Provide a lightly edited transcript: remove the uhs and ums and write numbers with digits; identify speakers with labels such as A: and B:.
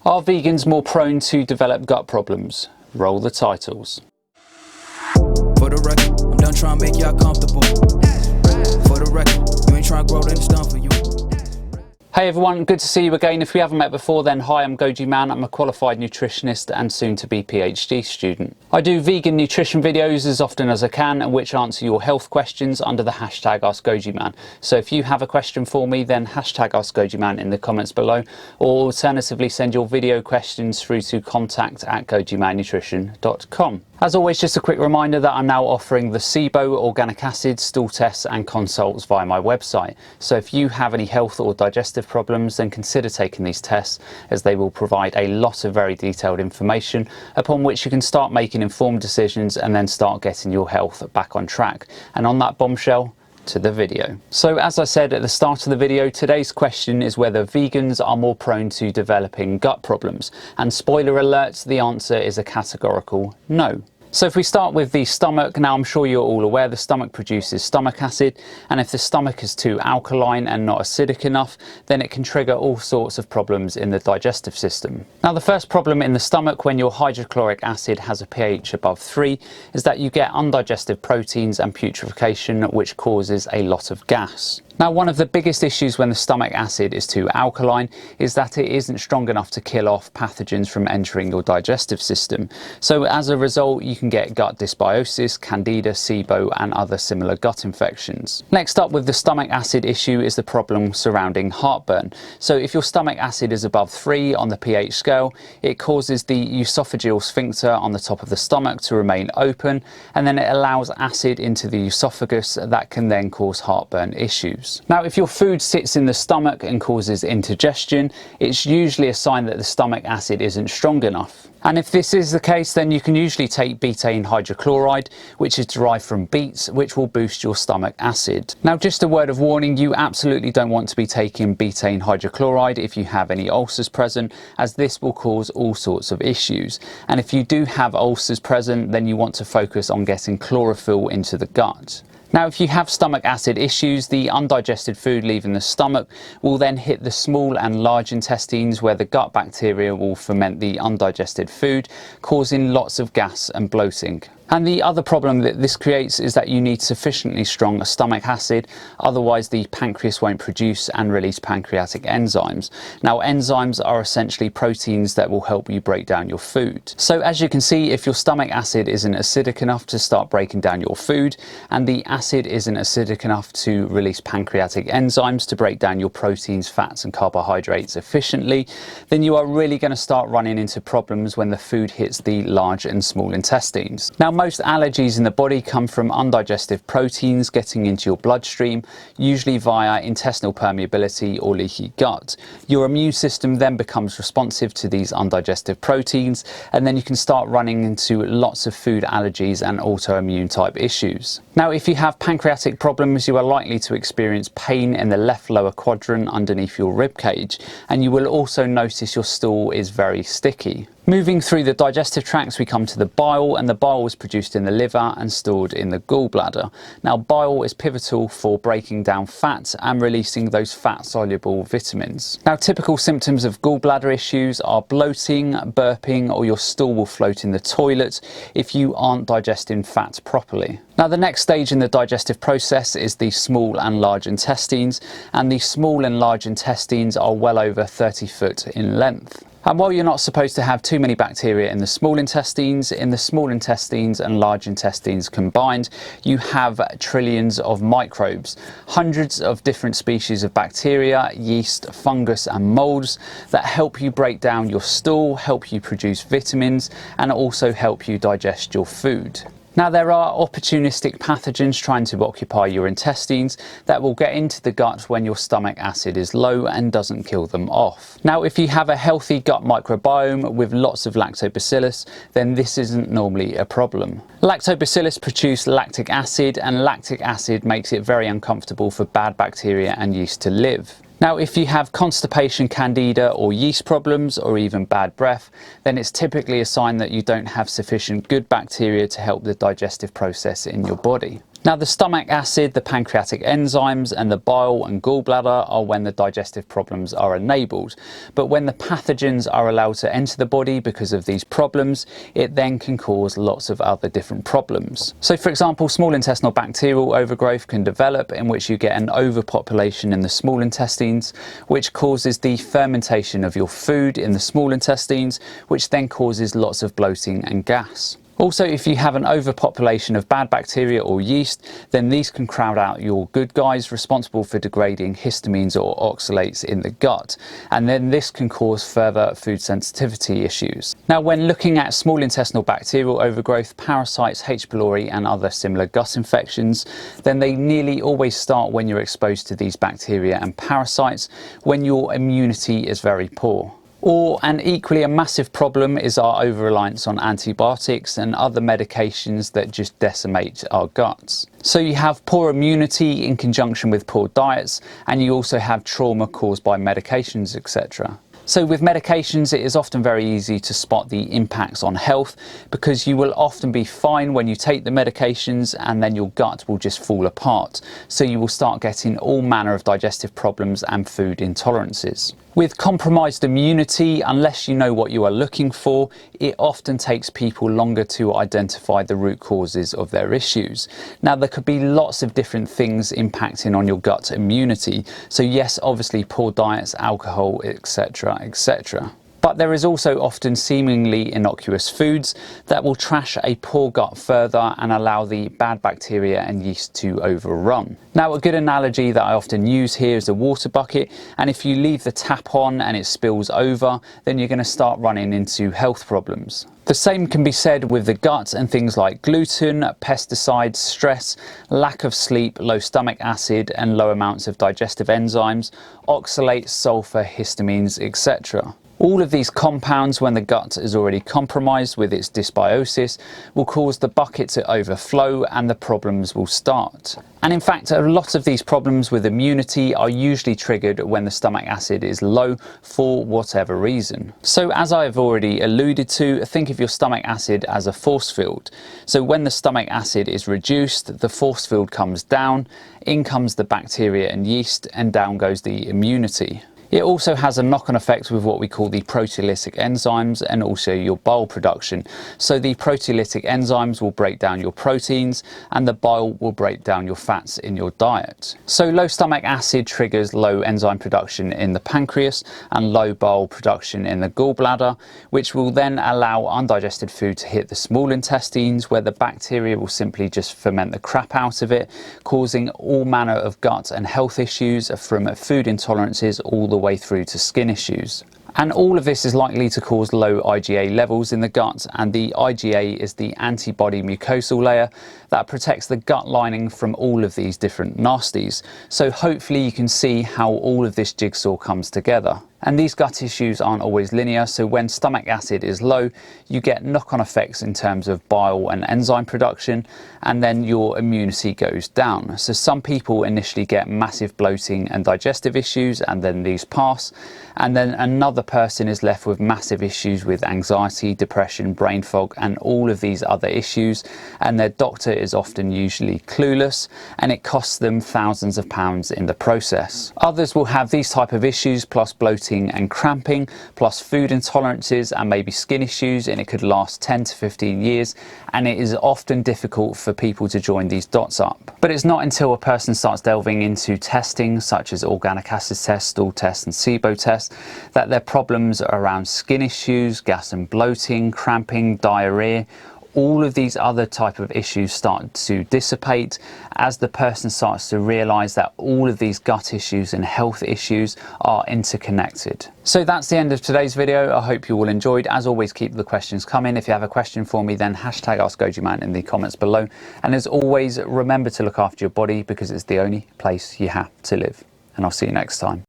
A: Are vegans more prone to develop gut problems? Roll the titles.
B: For the record, I'm done trying to make y'all comfortable. For the record, you ain't trying to grow, then it's done for you.
A: Hey everyone, good to see you again. If we haven't met before, then hi, I'm GojiMan. I'm a qualified nutritionist and soon to be PhD student. I do vegan nutrition videos as often as I can, which answer your health questions under the hashtag AskGojiMan. So if you have a question for me, then hashtag AskGojiMan in the comments below, or alternatively send your video questions through to contact@GojiManNutrition.com. As always, just a quick reminder that I'm now offering the SIBO, organic acid, stool tests and consults via my website. So if you have any health or digestive problems, then consider taking these tests, as they will provide a lot of very detailed information upon which you can start making informed decisions and then start getting your health back on track. And on that bombshell, to the video. So as I said at the start of the video, today's question is whether vegans are more prone to developing gut problems. And spoiler alert, the answer is a categorical no. So if we start with the stomach, now I'm sure you're all aware the stomach produces stomach acid, and if the stomach is too alkaline and not acidic enough, then it can trigger all sorts of problems in the digestive system. Now the first problem in the stomach when your hydrochloric acid has a pH above 3 is that you get undigested proteins and putrefaction, which causes a lot of gas. Now one of the biggest issues when the stomach acid is too alkaline is that it isn't strong enough to kill off pathogens from entering your digestive system. So as a result, you can get gut dysbiosis, candida, SIBO and other similar gut infections. Next up with the stomach acid issue is the problem surrounding heartburn. So if your stomach acid is above 3 on the pH scale, it causes the esophageal sphincter on the top of the stomach to remain open, and then it allows acid into the esophagus that can then cause heartburn issues. Now if your food sits in the stomach and causes indigestion, it's usually a sign that the stomach acid isn't strong enough. And if this is the case, then you can usually take betaine hydrochloride, which is derived from beets, which will boost your stomach acid. Now just a word of warning, you absolutely don't want to be taking betaine hydrochloride if you have any ulcers present, as this will cause all sorts of issues. And if you do have ulcers present, then you want to focus on getting chlorophyll into the gut. Now if you have stomach acid issues, the undigested food leaving the stomach will then hit the small and large intestines, where the gut bacteria will ferment the undigested food, causing lots of gas and bloating. And the other problem that this creates is that you need sufficiently strong stomach acid, otherwise the pancreas won't produce and release pancreatic enzymes. Now enzymes are essentially proteins that will help you break down your food. So as you can see, if your stomach acid isn't acidic enough to start breaking down your food, and the acid isn't acidic enough to release pancreatic enzymes to break down your proteins, fats and carbohydrates efficiently, then you are really going to start running into problems when the food hits the large and small intestines. Now most allergies in the body come from undigested proteins getting into your bloodstream, usually via intestinal permeability or leaky gut. Your immune system then becomes responsive to these undigested proteins, and then you can start running into lots of food allergies and autoimmune type issues. Now if you have pancreatic problems, you are likely to experience pain in the left lower quadrant underneath your rib cage, and you will also notice your stool is very sticky. Moving through the digestive tracts, we come to the bile, and the bile is produced in the liver and stored in the gallbladder. Now bile is pivotal for breaking down fat and releasing those fat-soluble vitamins. Now typical symptoms of gallbladder issues are bloating, burping, or your stool will float in the toilet if you aren't digesting fat properly. Now the next stage in the digestive process is the small and large intestines, and the small and large intestines are well over 30 foot in length. And while you're not supposed to have too many bacteria in the small intestines and large intestines combined, you have trillions of microbes, hundreds of different species of bacteria, yeast, fungus and molds that help you break down your stool, help you produce vitamins, and also help you digest your food. Now there are opportunistic pathogens trying to occupy your intestines that will get into the gut when your stomach acid is low and doesn't kill them off. Now if you have a healthy gut microbiome with lots of lactobacillus, then this isn't normally a problem. Lactobacillus produce lactic acid, and lactic acid makes it very uncomfortable for bad bacteria and yeast to live. Now if you have constipation, candida or yeast problems, or even bad breath, then it's typically a sign that you don't have sufficient good bacteria to help the digestive process in your body. Now, the stomach acid, the pancreatic enzymes, and the bile and gallbladder are when the digestive problems are enabled. But when the pathogens are allowed to enter the body because of these problems, it then can cause lots of other different problems. So, for example, small intestinal bacterial overgrowth can develop, in which you get an overpopulation in the small intestines, which causes the fermentation of your food in the small intestines, which then causes lots of bloating and gas. Also, if you have an overpopulation of bad bacteria or yeast, then these can crowd out your good guys responsible for degrading histamines or oxalates in the gut, and then this can cause further food sensitivity issues. Now, when looking at small intestinal bacterial overgrowth, parasites, H. pylori and other similar gut infections, then they nearly always start when you're exposed to these bacteria and parasites when your immunity is very poor. Or, and equally a massive problem, is our over-reliance on antibiotics and other medications that just decimate our guts. So you have poor immunity in conjunction with poor diets, and you also have trauma caused by medications, etc. So with medications, it is often very easy to spot the impacts on health, because you will often be fine when you take the medications and then your gut will just fall apart. So you will start getting all manner of digestive problems and food intolerances. With compromised immunity, unless you know what you are looking for, it often takes people longer to identify the root causes of their issues. Now, there could be lots of different things impacting on your gut immunity. So yes, obviously poor diets, alcohol, etc., etc. But there is also often seemingly innocuous foods that will trash a poor gut further and allow the bad bacteria and yeast to overrun. Now, a good analogy that I often use here is a water bucket, and if you leave the tap on and it spills over, then you're going to start running into health problems. The same can be said with the gut and things like gluten, pesticides, stress, lack of sleep, low stomach acid and low amounts of digestive enzymes, oxalates, sulfur, histamines, etc. All of these compounds, when the gut is already compromised with its dysbiosis, will cause the bucket to overflow and the problems will start. And in fact, a lot of these problems with immunity are usually triggered when the stomach acid is low for whatever reason. So as I've already alluded to, think of your stomach acid as a force field. So when the stomach acid is reduced, the force field comes down, in comes the bacteria and yeast, and down goes the immunity. It also has a knock-on effect with what we call the proteolytic enzymes and also your bile production. So the proteolytic enzymes will break down your proteins and the bile will break down your fats in your diet. So low stomach acid triggers low enzyme production in the pancreas and low bile production in the gallbladder, which will then allow undigested food to hit the small intestines, where the bacteria will simply just ferment the crap out of it, causing all manner of gut and health issues, from food intolerances all the way through to skin issues. And all of this is likely to cause low IgA levels in the gut, and the IgA is the antibody mucosal layer that protects the gut lining from all of these different nasties. So hopefully you can see how all of this jigsaw comes together. And these gut issues aren't always linear, so when stomach acid is low, you get knock-on effects in terms of bile and enzyme production, and then your immunity goes down. So some people initially get massive bloating and digestive issues, and then these pass, and then another person is left with massive issues with anxiety, depression, brain fog, and all of these other issues, and their doctor is often usually clueless, and it costs them thousands of pounds in the process. Others will have these type of issues plus bloating and cramping, plus food intolerances and maybe skin issues, and it could last 10 to 15 years, and it is often difficult for people to join these dots up. But it's not until a person starts delving into testing such as organic acid tests, stool tests and SIBO tests that their problems are around skin issues, gas and bloating, cramping, diarrhea, all of these other type of issues start to dissipate as the person starts to realize that all of these gut issues and health issues are interconnected. So that's the end of today's video. I hope you all enjoyed. As always, keep the questions coming. If you have a question for me, then hashtag Ask GojiMan in the comments below. And as always, remember to look after your body, because it's the only place you have to live. And I'll see you next time.